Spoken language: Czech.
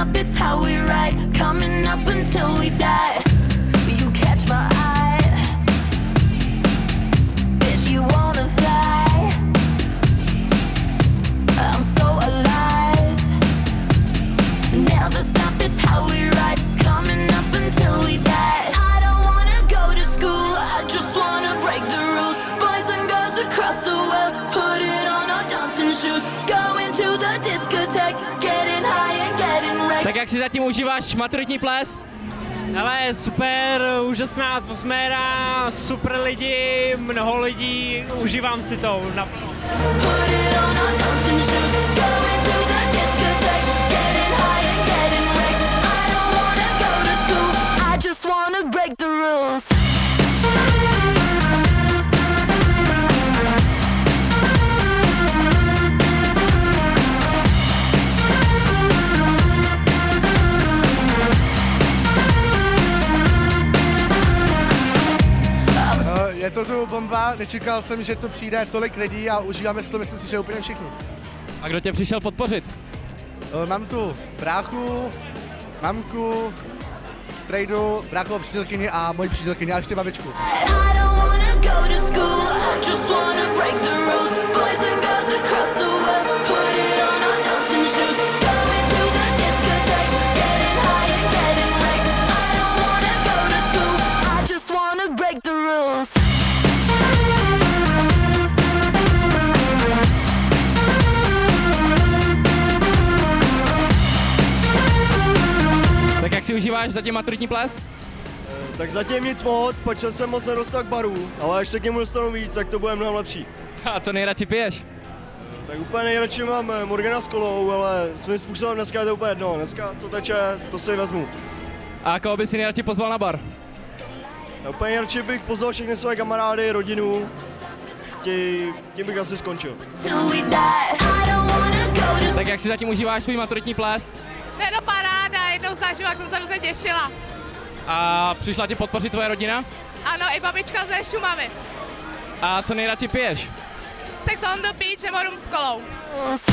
up, it's how we ride. Coming up until we die. You catch my eye. Bitch, you wanna fly. I'm so alive. Never stop, it's how we ride. Coming up until we die. I don't wanna go to school, I just wanna break the rules. Boys and girls across the world, put it on our dancing shoes. Going to the discotheque, getting high and getting wrecked. Tak jak si zatím užíváš maturitní ples? Hele, super, úžasná atmosféra, super lidi, mnoho lidí, užívám si to. Put it on our dancing shoes. Going to the discotheque, getting high and getting wrecked. I don't wanna go to school, I just wanna break the rules. Je to tu bomba, nečekal jsem, že tu přijde tolik lidí a užíváme si to, myslím si, že úplně všichni. A kdo tě přišel podpořit? Mám tu bráchu, mamku, strejdu, bráchovou přítelkyni a moji přítelkyni a ještě babičku. I don't wanna go to school, I just wanna break the rules. Boys and girls across the world, put it on our dancing shoes. Going to the discotheque, getting high and getting wrecked. I don't wanna go to school, I just wanna break the rules. Tak jak si užíváš zatím maturitní ples? Tak zatím nic moc, protože jsem moc nedostal k baru, ale až se k němu dostanu víc, tak to bude mnohem lepší. A co nejradši piješ? Tak úplně nejradši mám Morgana s kolou, ale svým způsobem dneska je to úplně jedno, dneska to teče, to si vezmu. A koho by si nejradši pozval na bar? Tak úplně nejradši bych pozval všechny své kamarády, rodinu, tím bych asi skončil. Till we die. I don't wanna go to Tak jak si zatím užíváš svůj maturitní ples? To je to paráda, jednou zažiju, jak jsem se hrozně těšila. A přišla ti podpořit tvoje rodina? Ano, i babička ze Šumavy. A co nejradši piješ? Sex on the beach nebo rum s kolou. rules.